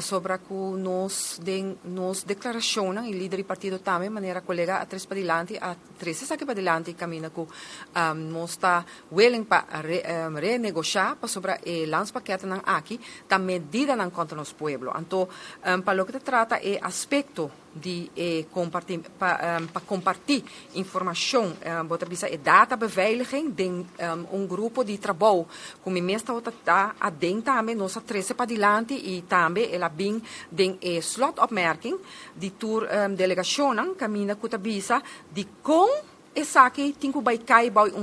sobre que nos declaração e líder do partido também, maneira colega a três para diante, a três para diante, caminha que nós está willing para renegociar sobre o lance paquete não aqui, da medida não contra nosso povo. Então, para o que se trata é aspecto de compartir informação, bota bisa e data beveiliging de grupo de trabalho, como mesmo está a dentro também nossa trece para diante e também ela bem de slotopmerking de tour delegação caminha com a bisa de com essa aqui tem que vai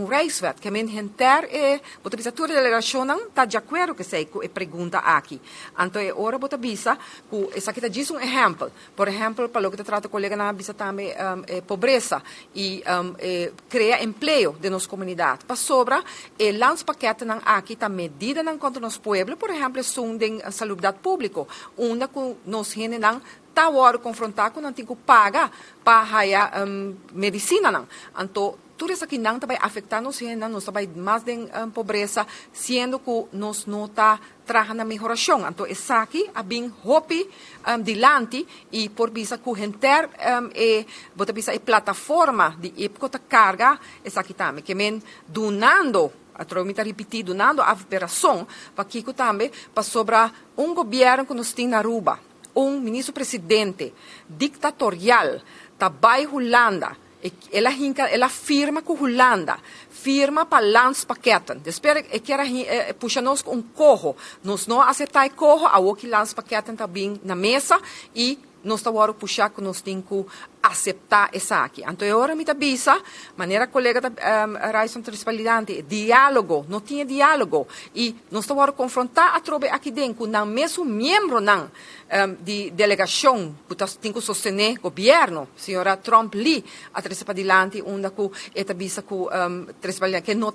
reiswet que men henter bota bisa tour delegação tá de acordo que sei que pergunta aqui então é hora bota bisa que essa aqui tá diz exemplo por exemplo para o que trata colega na bisa também pobreza e cria emprego de nossa comunidade para sobra e lance paquete não aqui tá medida não contra nosso povo por exemplo são de saúde pública onde que nos gente não tá hora confrontar com não tem que pagar para medicina não então tudo isso aqui não vai afetar nos vai mais de pobreza sendo que nós não está trabalhando na melhoração então essa aqui é bem hopi dilante e por bisa que enter bota bisa plataforma de epcota carga essa aqui também que men donando atromita repetir donando a operação para que também para sobrar governo que nos tem na Aruba ministro-presidente dictatorial trabalha Holanda ela firma com Holanda firma para lançar paquete espera que era puxa nós corro nós não aceitar corro a o que lança paquete também na mesa e nós estamos puxar que nós temos que aceitar essa aqui. Então, é hora de bisa, maneira colega da Raison Transparente, diálogo, não tinha diálogo. E nós estamos confrontar a trobe aqui dentro, não mesmo membro não, de delegação, que tem que sostener o governo, senhora Trump Lee, a Transparente, onde esta bisa que não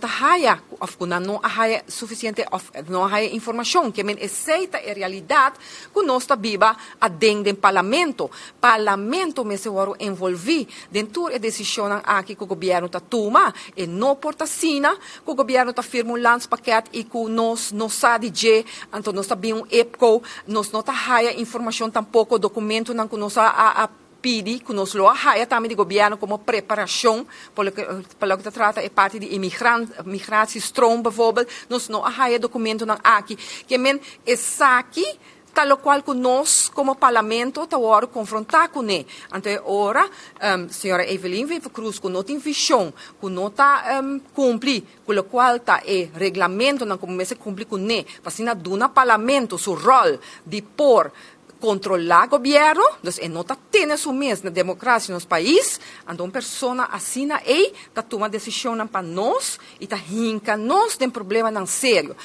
há suficiente, não há informação, que aceita a realidade que nós estamos viva dentro do parlamento mesmo envolver dentro da decisão aqui que o governo está toma e não porta sina que o governo está firmando lance paquete e que nós não sabe de então nós está bem EPCO nós não está haya informação tampouco documento não que nós pedi que nós lo haya também de governo como preparação para o que se trata é parte de imigração bijvoorbeeld nós não haya documento não aqui que men essa aqui tal qual que nós, como parlamento, estamos confrontar com ele. Então, agora, senhora Evelyn Wever Cruz, que não tem visão, que não está cumprir com o qual está o regulamento, não começa a cumprir com ele, para do parlamento, seu rol de por controlar o governo, então, não está tendo isso mesmo na democracia nos países, então, uma pessoa assina e está tomando decisão para nós e está rindo nós tem problema não sério.